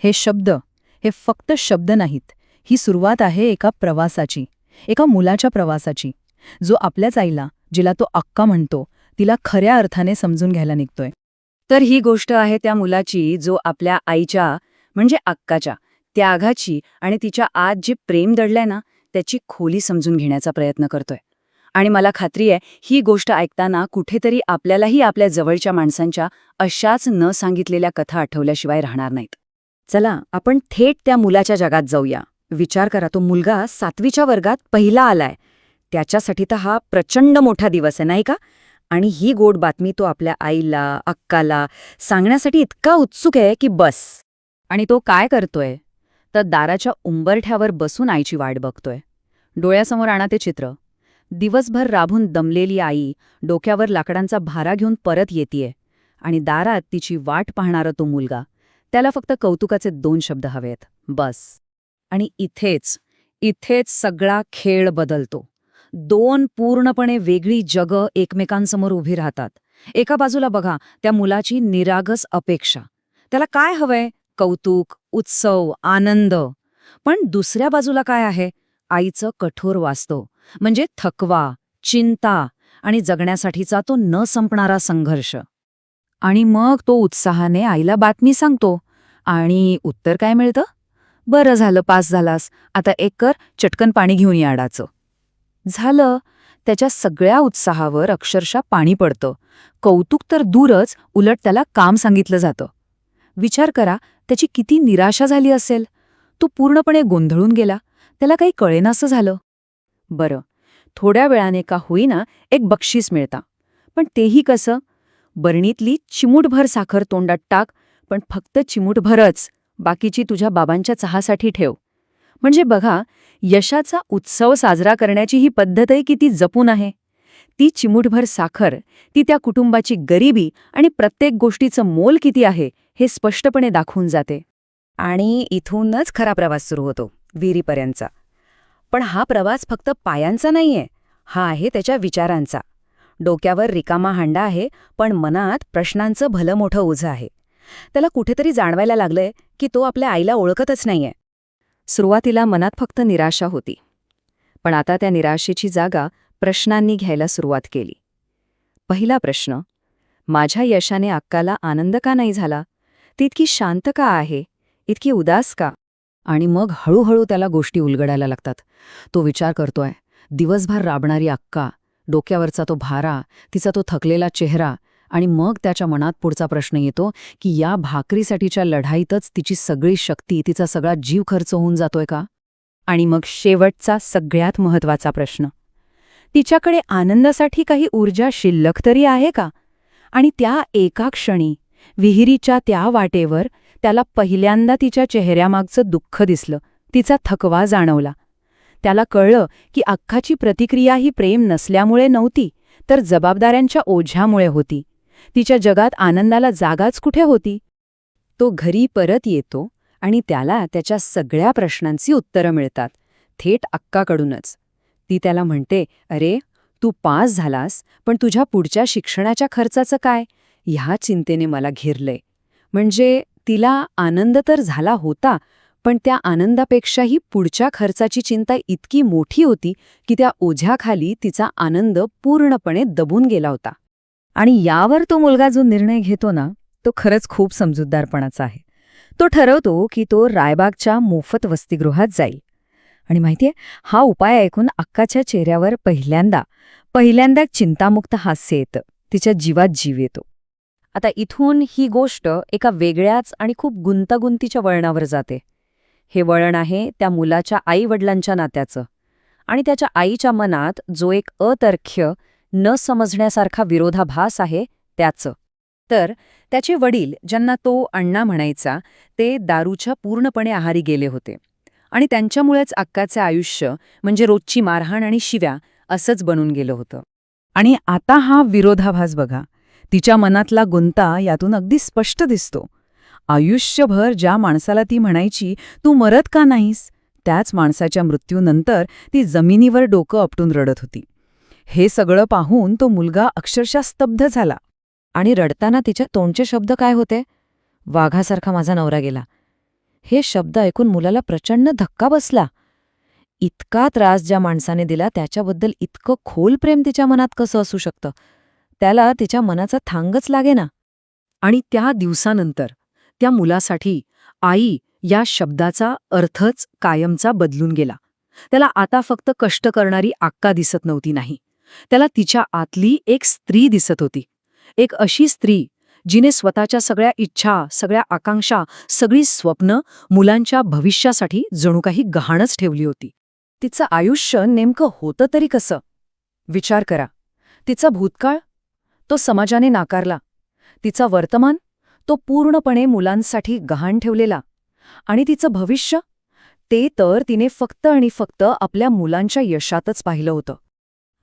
हे शब्द, हे फक्त शब्द नाहीत. ही सुरुवात आहे एका प्रवासाची, एका मुलाच्या प्रवासाची, जो आपल्याच आईला, जिला तो अक्का म्हणतो, तिला खऱ्या अर्थाने समजून घ्यायला निघतोय. तर ही गोष्ट आहे त्या मुलाची जो आपल्या आईच्या म्हणजे अक्काच्या त्यागाची आणि तिच्या आत जे प्रेम दडलंय ना त्याची खोली समजून घेण्याचा प्रयत्न करतोय. आणि मला खात्री आहे ही गोष्ट ऐकताना कुठेतरी आपल्यालाही आपल्या जवळच्या माणसांच्या अशाच न सांगितलेल्या कथा आठवल्याशिवाय राहणार नाहीत. चला आपण थेट त्या मुलाच्या जगात जाऊया. विचार करा, तो मुलगा 7वीच्या वर्गात पहिला आलाय. त्याच्यासाठी तर हा प्रचंड मोठा दिवस आहे, नाही का? आणि ही गोड बातमी तो आपल्या आईला, अक्काला सांगण्यासाठी इतका उत्सुक आहे की बस. आणि तो काय करतोय तर दाराच्या उंबरठ्यावर बसून आईची वाट बघतोय. डोळ्यासमोर आणा ते चित्र. दिवसभर राबून दमलेली आई डोक्यावर लाकडांचा भारा घेऊन परत येतेय आणि दारात तिची वाट पाहणारा तो मुलगा. त्याला फक्त कौतुकाचे 2 शब्द हवेत, बस. आणि इथेच सगळा खेळ बदलतो. 2 पूर्णपणे वेगळी जगं एकमेकांसमोर उभी राहतात. एका बाजूला बघा त्या मुलाची निरागस अपेक्षा. त्याला काय हवंय? कौतुक, उत्सव, आनंद. पण दुसऱ्या बाजूला काय आहे? आईचं कठोर वास्तव, म्हणजे थकवा, चिंता आणि जगण्यासाठीचा तो न संपणारा संघर्ष. आणि मग तो उत्साहाने आईला बातमी सांगतो. आणि उत्तर काय मिळतं? बरं झालं, पास झालास. आता एक कर, चटकन पाणी घेऊन ये आडाचं. झालं. त्याच्या सगळ्या उत्साहावर अक्षरशः पाणी पडतं. कौतुक तर दूरच, उलट त्याला काम सांगितलं जातं. विचार करा, त्याची किती निराशा झाली असेल. तो पूर्णपणे गोंधळून गेला. त्याला काही कळेनासं झालं. बरं, थोड्या वेळाने का होईना एक बक्षीस मिळतं. पण तेही कसं? बरणीतली चिमूटभर साखर तोंडात टाक, पण फक्त चिमूटभरच. बाकीची तुझ्या बाबांच्या चहासाठी ठेव. म्हणजे बघा, यशाचा उत्सव साजरा करण्याची ही पद्धतही किती जपून आहे. ती चिमूटभर साखर, ती त्या कुटुंबाची गरिबी आणि प्रत्येक गोष्टीचं मोल किती आहे हे स्पष्टपणे दाखवून जाते. आणि इथूनच खरा प्रवास सुरू होतो, विहिरीपर्यंतचा. पण हा प्रवास फक्त पायांचा नाहीये, हा आहे त्याच्या विचारांचा. डोक्यावर रिकामा हांडा आहे, पण मनात प्रश्नांचं भलं मोठं ओझं आहे. त्याला कुठेतरी जाणवायला लागलंय की तो आपल्या आईला ओळखतच नाहीये. सुरुवातीला मनात फक्त निराशा होती, पण आता त्या निराशेची जागा प्रश्नांनी घ्यायला सुरुवात केली. पहिला प्रश्न, माझ्या यशाने अक्काला आनंद का नाही झाला? ती इतकी शांत का आहे? इतकी उदास का? आणि मग हळूहळू त्याला गोष्टी उलगडायला लागतात. तो विचार करतोय, दिवसभर राबणारी अक्का, डोक्यावरचा तो भारा, तिचा तो थकलेला चेहरा. आणि मग त्याच्या मनात पुढचा प्रश्न येतो की या भाकरीसाठीच्या लढाईतच तिची सगळी शक्ती, तिचा सगळा जीव खर्च होऊन जातोय का? आणि मग शेवटचा सगळ्यात महत्त्वाचा प्रश्न, तिच्याकडे आनंदासाठी काही ऊर्जा शिल्लक तरी आहे का? आणि त्या एका क्षणी, विहिरीच्या त्या वाटेवर, त्याला पहिल्यांदा तिच्या चेहऱ्यामागचं दुःख दिसलं, तिचा थकवा जाणवला. त्याला कळलं की अक्काची प्रतिक्रिया ही प्रेम नसल्यामुळे नव्हती, तर जबाबदाऱ्यांच्या ओझ्यामुळे होती. तिच्या जगात आनंदाला जागाच कुठे होती? तो घरी परत येतो आणि त्याला त्याच्या सगळ्या प्रश्नांची उत्तरं मिळतात, थेट अक्काकडूनच. ती त्याला म्हणते, अरे, तू पास झालास, पण तुझ्या पुढच्या शिक्षणाच्या खर्चाचं काय? ह्या चिंतेने मला घेरलंय. म्हणजे तिला आनंद तर झाला होता, पण त्या आनंदापेक्षाही पुढच्या खर्चाची चिंता इतकी मोठी होती की त्या ओझ्याखाली तिचा आनंद पूर्णपणे दबून गेला होता. आणि यावर तो मुलगा जो निर्णय घेतो ना, तो खरंच खूप समजूतदारपणाचा आहे. तो ठरवतो की तो रायबागच्या मोफत वसतिगृहात जाईल. आणि माहितीये, हा उपाय ऐकून अक्काच्या चेहऱ्यावर पहिल्यांदा चिंतामुक्त हास्य येतं. तिच्या जीवात जीव येतो. आता इथून ही गोष्ट एका वेगळ्याच आणि खूप गुंतागुंतीच्या वळणावर जाते. हे वळण आहे त्या मुलाच्या आई-वडिलांच्या नात्याचं. आणि त्याच्या आईच्या मनात जो एक अतर्क्य, न समजण्यासारखा विरोधाभास आहे त्याचं. तर त्याचे वडील, ज्यांना तो अण्णा म्हणायचा, ते दारूच्या पूर्णपणे आहारी गेले होते. आणि त्यांच्यामुळेच अक्काचे आयुष्य म्हणजे रोजची मारहाण आणि शिव्या असंच बनून गेलं होतं. आणि आता हा विरोधाभास बघा, तिच्या मनातला गुंता यातून अगदी स्पष्ट दिसतो. आयुष्यभर ज्या माणसाला ती म्हणायची, तू मरत का नाहीस, त्याच माणसाच्या मृत्यूनंतर ती जमिनीवर डोकं आपटून रडत होती. हे सगळं पाहून तो मुलगा अक्षरशः स्तब्ध झाला. आणि रडताना तिच्या तोंडचे शब्द काय होते? वाघासारखा माझा नवरा गेला. हे शब्द ऐकून मुलाला प्रचंड धक्का बसला. इतका त्रास ज्या माणसाने दिला त्याच्याबद्दल इतकं खोल प्रेम तिच्या मनात कसं असू शकतं? त्याला तिच्या मनाचा थांगच लागेना. आणि त्या दिवसानंतर त्या मुलासाठी आई या शब्दाचा अर्थच कायमचा बदलून गेला. त्याला आता फक्त कष्ट करणारी आक्का दिसत नव्हती नाही. त्याला तिच्या आतली एक स्त्री दिसत होती. एक अशी स्त्री जिने स्वतःच्या सगळ्या इच्छा, सगळ्या आकांक्षा, सगळी स्वप्न मुलांच्या भविष्यासाठी जणू काही गहाणच ठेवली होती. तिचं आयुष्य नेमकं होतं तरी कसं? विचार करा. तिचा भूतकाळ तो समाजाने नाकारला. तिचा वर्तमान तो पूर्णपणे मुलांसाठी गहाण ठेवलेला. आणि तिचं भविष्य ते तर तिने फक्त आणि फक्त आपल्या मुलांच्या यशातच पाहिलं होतं.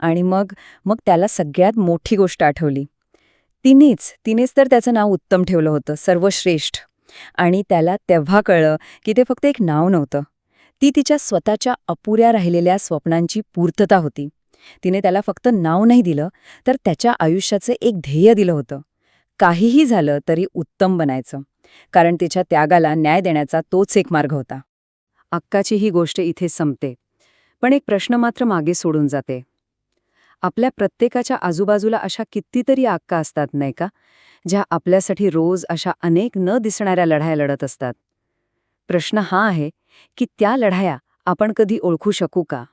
आणि मग त्याला सगळ्यात मोठी गोष्ट आठवली. तिनेच तर त्याचं नाव उत्तम ठेवलं होतं, सर्वश्रेष्ठ. आणि त्याला तेव्हा कळलं की ते फक्त एक नाव नव्हतं. ती तिच्या स्वतःच्या अपुऱ्या राहिलेल्या स्वप्नांची पूर्तता होती. तिने त्याला फक्त नाव नाही दिलं, तर त्याच्या आयुष्याचं एक ध्येय दिलं होतं. काहीही झालं तरी उत्तम बनायचं, कारण तिच्या त्यागाला न्याय देण्याचा तोच एक मार्ग होता. अक्काची ही गोष्ट इथे संपते. पण एक प्रश्न मात्र मागे सोडून जाते. आपल्या प्रत्येकाच्या आजूबाजूला अशा कितीतरी अक्का असतात नाही का, ज्या आपल्यासाठी रोज अशा अनेक न दिसणाऱ्या लढाया लढत असतात. प्रश्न हा आहे की त्या लढाया आपण कधी ओळखू शकू का?